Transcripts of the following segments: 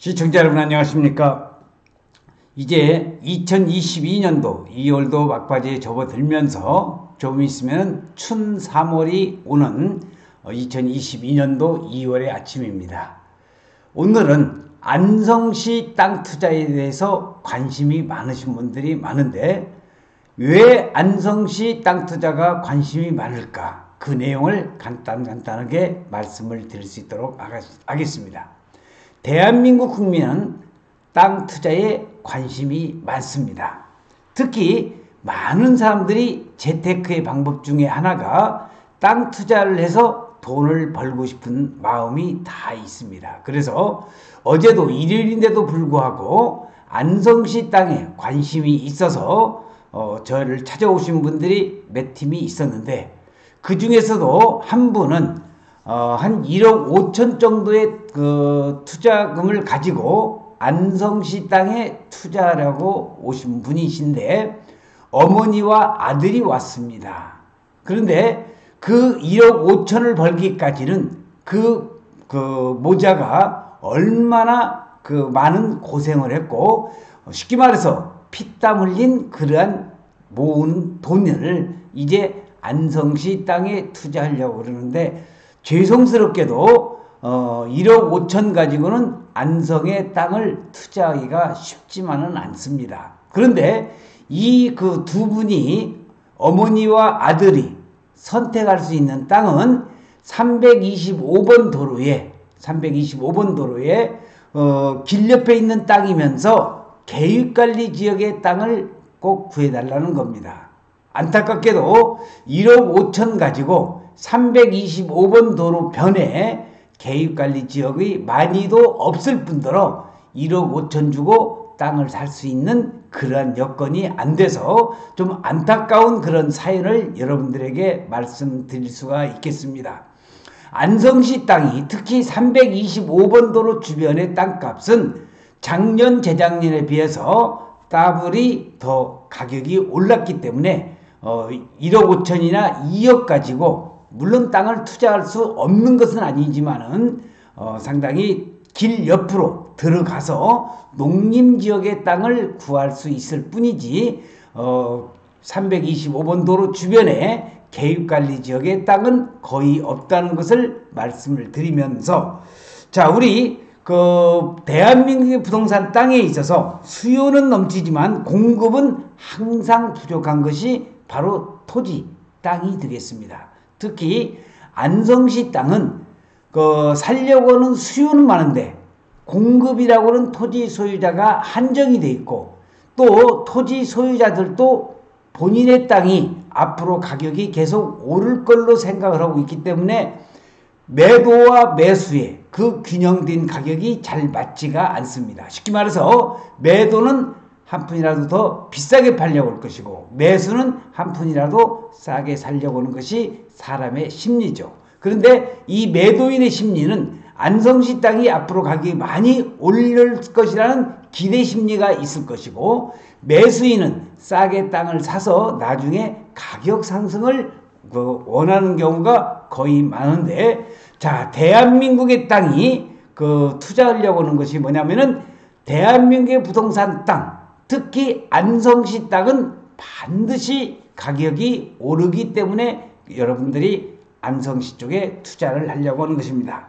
시청자 여러분 안녕하십니까? 이제 2022년도 2월도 막바지에 접어들면서 조금 있으면 춘 3월이 오는 2022년도 2월의 아침입니다. 오늘은 안성시 땅 투자에 대해서 관심이 많으신 분들이 많은데 왜 안성시 땅 투자가 관심이 많을까? 그 내용을 간단하게 말씀을 드릴 수 있도록 하겠습니다. 대한민국 국민은 땅 투자에 관심이 많습니다. 특히 많은 사람들이 재테크의 방법 중에 하나가 땅 투자를 해서 돈을 벌고 싶은 마음이 다 있습니다. 그래서 어제도 일요일인데도 불구하고 안성시 땅에 관심이 있어서 저를 찾아오신 분들이 몇 팀이 있었는데 그 중에서도 한 분은 한 1억 5천 정도의 그 투자금을 가지고 안성시 땅에 투자하려고 오신 분이신데 어머니와 아들이 왔습니다. 그런데 그 1억 5천을 벌기까지는 그 모자가 얼마나 그 많은 고생을 했고 쉽게 말해서 피땀 흘린 그러한 모은 돈을 이제 안성시 땅에 투자하려고 그러는데 죄송스럽게도 1억 5천 가지고는 안성의 땅을 투자하기가 쉽지만은 않습니다. 그런데 이 그 두 분이 어머니와 아들이 선택할 수 있는 땅은 325번 도로에 길 옆에 있는 땅이면서 계획관리 지역의 땅을 꼭 구해달라는 겁니다. 안타깝게도 1억 5천 가지고 325번 도로 변에 계획관리 지역의 많이도 없을 뿐더러 1억 5천 주고 땅을 살 수 있는 그러한 여건이 안 돼서 좀 안타까운 그런 사연을 여러분들에게 말씀드릴 수가 있겠습니다. 안성시 땅이 특히 325번 도로 주변의 땅값은 작년 재작년에 비해서 더블이 더 가격이 올랐기 때문에 1억 5천이나 2억 가지고 물론 땅을 투자할 수 없는 것은 아니지만은 상당히 길 옆으로 들어가서 농림지역의 땅을 구할 수 있을 뿐이지 325번 도로 주변에 계획관리 지역의 땅은 거의 없다는 것을 말씀을 드리면서 자 우리 대한민국의 부동산 땅에 있어서 수요는 넘치지만 공급은 항상 부족한 것이 바로 토지, 땅이 되겠습니다. 특히 안성시 땅은 살려고 하는 수요는 많은데 공급이라고는 토지 소유자가 한정이 돼 있고 또 토지 소유자들도 본인의 땅이 앞으로 가격이 계속 오를 걸로 생각을 하고 있기 때문에 매도와 매수의 그 균형된 가격이 잘 맞지가 않습니다. 쉽게 말해서 매도는 한 푼이라도 더 비싸게 팔려고 할 것이고 매수는 한 푼이라도 싸게 살려고 하는 것이 사람의 심리죠. 그런데 이 매도인의 심리는 안성시 땅이 앞으로 가격이 많이 오를 것이라는 기대 심리가 있을 것이고 매수인은 싸게 땅을 사서 나중에 가격 상승을 원하는 경우가 거의 많은데 자 대한민국의 땅이 투자하려고 하는 것이 뭐냐면은 대한민국의 부동산 땅 특히 안성시 땅은 반드시 가격이 오르기 때문에 여러분들이 안성시 쪽에 투자를 하려고 하는 것입니다.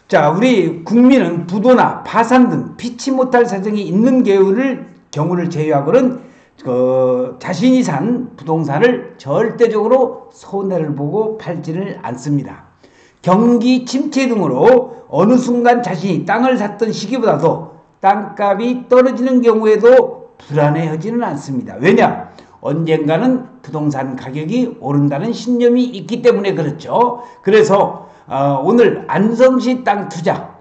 자, 우리 국민은 부도나 파산 등 피치 못할 사정이 있는 경우를 제외하고는 자신이 산 부동산을 절대적으로 손해를 보고 팔지를 않습니다. 경기 침체 등으로 어느 순간 자신이 땅을 샀던 시기보다도 땅값이 떨어지는 경우에도 불안해하지는 않습니다. 왜냐? 언젠가는 부동산 가격이 오른다는 신념이 있기 때문에 그렇죠. 그래서 오늘 안성시 땅 투자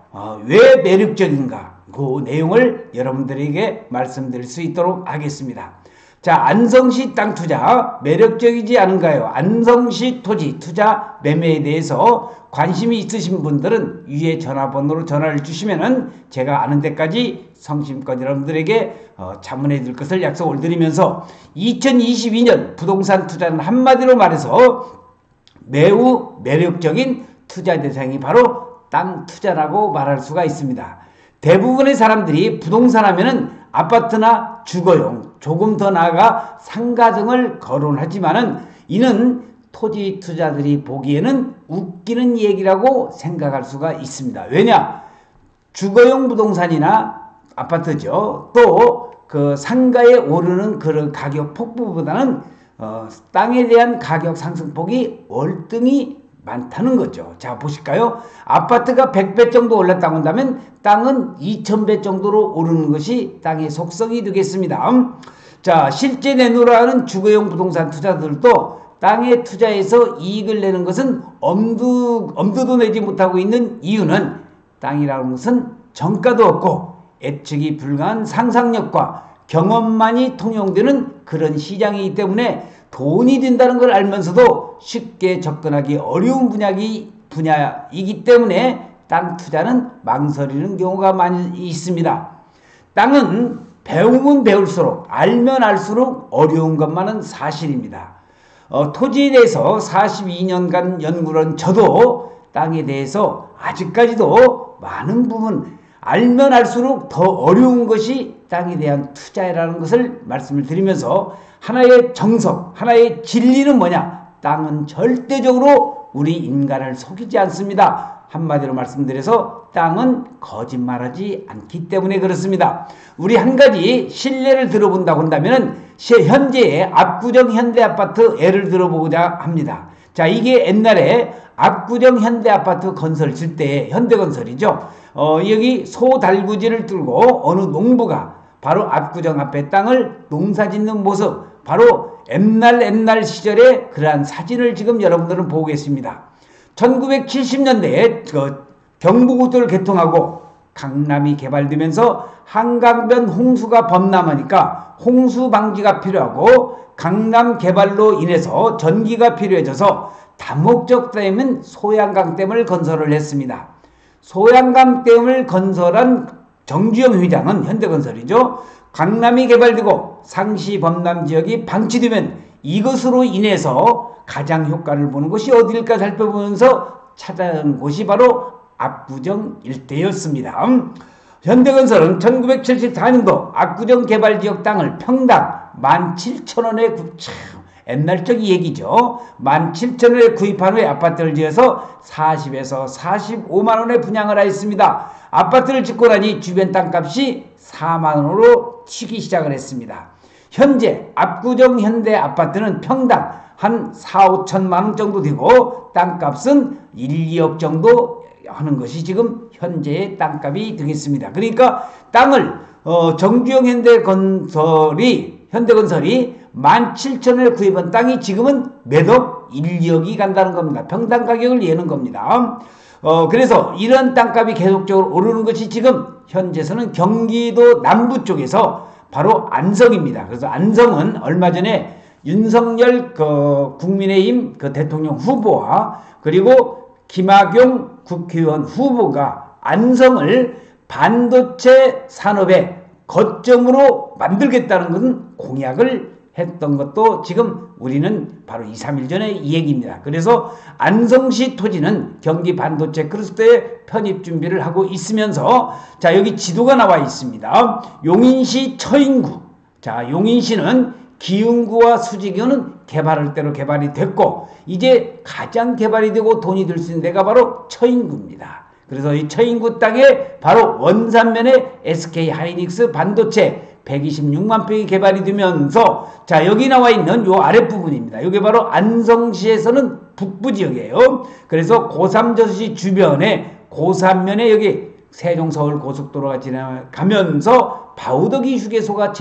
왜 매력적인가 그 내용을 여러분들에게 말씀드릴 수 있도록 하겠습니다. 자, 안성시 땅 투자 매력적이지 않은가요? 안성시 토지 투자 매매에 대해서 관심이 있으신 분들은 위에 전화번호로 전화를 주시면은 제가 아는 데까지 성심껏 여러분들에게 자문해 드릴 것을 약속을 드리면서 2022년 부동산 투자는 한마디로 말해서 매우 매력적인 투자 대상이 바로 땅 투자라고 말할 수가 있습니다. 대부분의 사람들이 부동산 하면은 아파트나 주거용, 조금 더 나아가 상가 등을 거론하지만은 이는 토지 투자들이 보기에는 웃기는 얘기라고 생각할 수가 있습니다. 왜냐? 주거용 부동산이나 아파트죠. 또 그 상가에 오르는 그런 가격 폭부보다는 땅에 대한 가격 상승폭이 월등히 많다는 거죠. 자, 보실까요? 아파트가 100배 정도 올랐다고 한다면 땅은 2000배 정도로 오르는 것이 땅의 속성이 되겠습니다. 자, 실제 내놓으라는 주거용 부동산 투자들도 땅에 투자해서 이익을 내는 것은 엄두도 내지 못하고 있는 이유는 땅이라는 것은 정가도 없고 예측이 불가한 상상력과 경험만이 통용되는 그런 시장이기 때문에 돈이 된다는 걸 알면서도 쉽게 접근하기 어려운 분야이기 때문에 땅 투자는 망설이는 경우가 많이 있습니다. 땅은 배우면 배울수록 알면 알수록 어려운 것만은 사실입니다. 토지에 대해서 42년간 연구를 한 저도 땅에 대해서 아직까지도 많은 부분 알면 알수록 더 어려운 것이 땅에 대한 투자라는 것을 말씀을 드리면서 하나의 정석, 하나의 진리는 뭐냐? 땅은 절대적으로 우리 인간을 속이지 않습니다. 한마디로 말씀드려서 땅은 거짓말하지 않기 때문에 그렇습니다. 우리 한 가지 신뢰를 들어본다고 한다면 현재의 압구정 현대아파트 예를 들어보고자 합니다. 자, 이게 옛날에 압구정 현대아파트 건설 질 때 현대건설이죠. 여기 소달구지를 뚫고 어느 농부가 바로 압구정 앞에 땅을 농사짓는 모습, 바로 옛날 시절의 그러한 사진을 지금 여러분들은 보고 계십니다. 1970년대에 경부고도를 개통하고 강남이 개발되면서 한강변 홍수가 범람하니까 홍수 방지가 필요하고 강남 개발로 인해서 전기가 필요해져서 다목적 댐인 소양강댐을 건설을 했습니다. 소양강댐을 건설한 정주영 회장은 현대건설이죠. 강남이 개발되고 상시 범람 지역이 방치되면 이것으로 인해서 가장 효과를 보는 곳이 어디일까 살펴보면서 찾아온 곳이 바로 압구정 일대였습니다. 현대건설은 1974년도 압구정 개발지역 땅을 평당 17,000원에 옛날적 얘기죠. 17,000원에 구입한 후에 아파트를 지어서 40에서 45만원에 분양을 하였습니다. 아파트를 짓고 나니 주변 땅값이 4만원으로 튀기 시작을 했습니다. 현재 압구정 현대 아파트는 평당 한 4, 5천만원 정도 되고 땅값은 1, 2억 정도 하는 것이 지금 현재의 땅값이 되겠습니다. 그러니까 땅을 정주영 현대건설이 17,000원에 구입한 땅이 지금은 매덕 1, 2억이 간다는 겁니다. 평당 가격을 예는 겁니다. 그래서 이런 땅값이 계속적으로 오르는 것이 지금 현재에서는 경기도 남부 쪽에서 바로 안성입니다. 그래서 안성은 얼마 전에 윤석열 국민의힘 대통령 후보와 그리고 김학용 국회의원 후보가 안성을 반도체 산업의 거점으로 만들겠다는 것은 공약을 했던 것도 지금 우리는 바로 2, 3일 전에 이 얘기입니다. 그래서 안성시 토지는 경기 반도체 클러스터에 편입 준비를 하고 있으면서 자, 여기 지도가 나와 있습니다. 용인시 처인구. 자, 용인시는 기흥구와 수지구는 개발할 대로 개발이 됐고 이제 가장 개발이 되고 돈이 들 수 있는 데가 바로 처인구입니다. 그래서 이 처인구 땅에 바로 원산면에 SK 하이닉스 반도체 126만 평이 개발이 되면서 자, 여기 나와 있는 요 아랫부분입니다. 이게 바로 안성시에서는 북부 지역이에요. 그래서 고3저수지 주변에 고3면에 여기 세종 서울 고속도로가 지나가면서 바우더기 휴게소가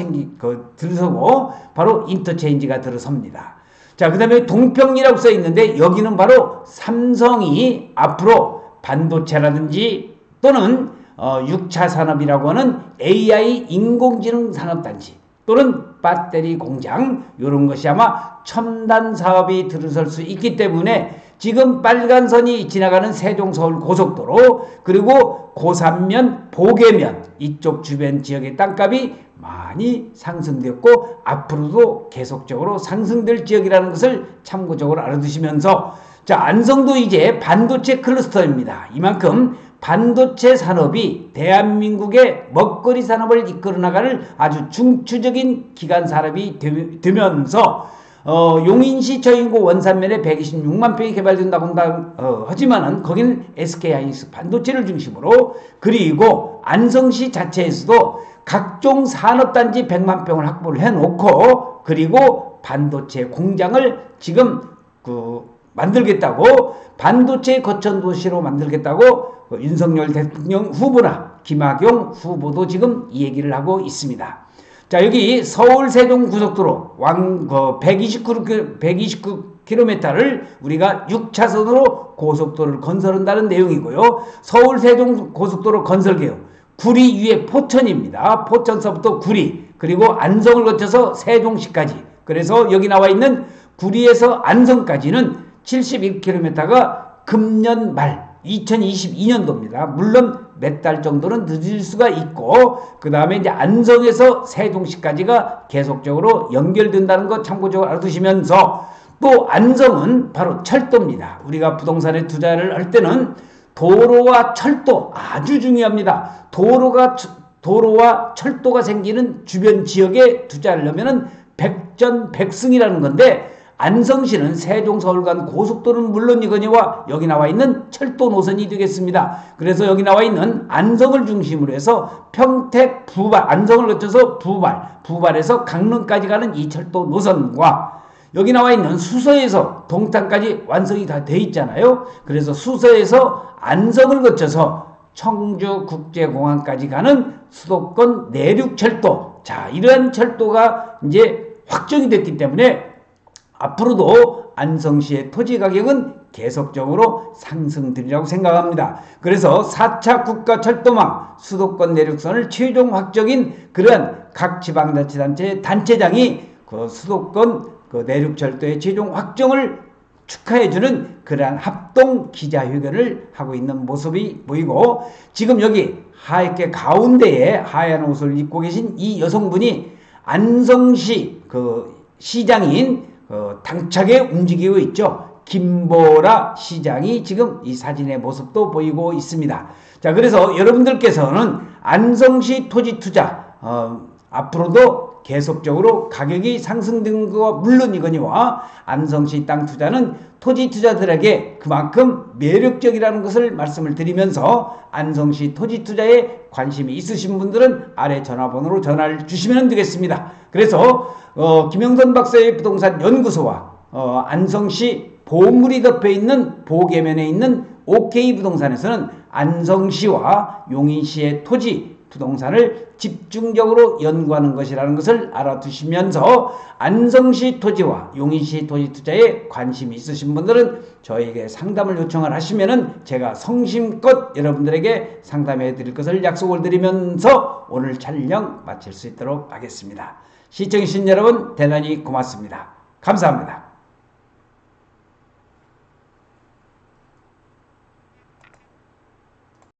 들어서고 바로 인터체인지가 들어섭니다. 자, 그 다음에 동평이라고 써 있는데 여기는 바로 삼성이 앞으로 반도체라든지 또는 6차 산업이라고 하는 AI 인공지능 산업단지 또는 배터리 공장 이런 것이 아마 첨단 사업이 들어설 수 있기 때문에 지금 빨간 선이 지나가는 세종 서울 고속도로 그리고 고산면 보계면 이쪽 주변 지역의 땅값이 많이 상승되었고 앞으로도 계속적으로 상승될 지역이라는 것을 참고적으로 알아두시면서 자, 안성도 이제 반도체 클러스터입니다. 이만큼 반도체 산업이 대한민국의 먹거리 산업을 이끌어 나가는 아주 중추적인 기간 산업이 되면서 용인시 저인구 원산면에 126만 평이 개발된다고 하지만은 거기는 SK하이닉스 반도체를 중심으로, 그리고 안성시 자체에서도 각종 산업단지 100만 평을 확보를 해놓고, 그리고 반도체 공장을 지금 만들겠다고, 반도체 거점 도시로 만들겠다고 윤석열 대통령 후보나 김학용 후보도 지금 이 얘기를 하고 있습니다. 자, 여기 서울 세종 고속도로 129km를 우리가 6차선으로 고속도로를 건설한다는 내용이고요. 서울 세종 고속도로 건설 계획, 구리 위에 포천입니다. 포천서부터 구리, 그리고 안성을 거쳐서 세종시까지. 그래서 여기 나와 있는 구리에서 안성까지는 71km가 금년 말 2022년도입니다. 물론 몇 달 정도는 늦을 수가 있고, 그 다음에 이제 안성에서 세종시까지가 계속적으로 연결된다는 거 참고적으로 알아두시면서, 또 안성은 바로 철도입니다. 우리가 부동산에 투자를 할 때는 도로와 철도 아주 중요합니다. 도로와 철도가 생기는 주변 지역에 투자를 하면은 백전백승이라는 건데, 안성시는 세종 서울 간 고속도로는 물론이거니와 여기 나와 있는 철도 노선이 되겠습니다. 그래서 여기 나와 있는 안성을 중심으로 해서 평택, 부발, 안성을 거쳐서 부발에서 강릉까지 가는 이 철도 노선과 여기 나와 있는 수서에서 동탄까지 완성이 다 돼 있잖아요. 그래서 수서에서 안성을 거쳐서 청주국제공항까지 가는 수도권 내륙철도. 자, 이러한 철도가 이제 확정이 됐기 때문에 앞으로도 안성시의 토지 가격은 계속적으로 상승되리라고 생각합니다. 그래서 4차 국가철도망 수도권 내륙선을 최종 확정인 그런 각 지방자치단체의 단체장이 그 수도권 내륙철도의 최종 확정을 축하해주는 그러한 합동 기자회견을 하고 있는 모습이 보이고, 지금 여기 하얗게 가운데에 하얀 옷을 입고 계신 이 여성분이 안성시 시장인 당차게 움직이고 있죠. 김보라 시장이 지금 이 사진의 모습도 보이고 있습니다. 자, 그래서 여러분들께서는 안성시 토지 투자 앞으로도 계속적으로 가격이 상승된 거 물론이거니와 안성시 땅 투자는 토지 투자들에게 그만큼 매력적이라는 것을 말씀을 드리면서, 안성시 토지 투자에 관심이 있으신 분들은 아래 전화번호로 전화를 주시면 되겠습니다. 그래서 김영선 박사의 부동산 연구소와 안성시 보물이 덮여 있는 보계면에 있는 OK 부동산에서는 안성시와 용인시의 토지 부동산을 집중적으로 연구하는 것이라는 것을 알아두시면서, 안성시 토지와 용인시 토지 투자에 관심이 있으신 분들은 저에게 상담을 요청을 하시면은 제가 성심껏 여러분들에게 상담해 드릴 것을 약속을 드리면서 오늘 촬영 마칠 수 있도록 하겠습니다. 시청해주신 여러분 대단히 고맙습니다. 감사합니다.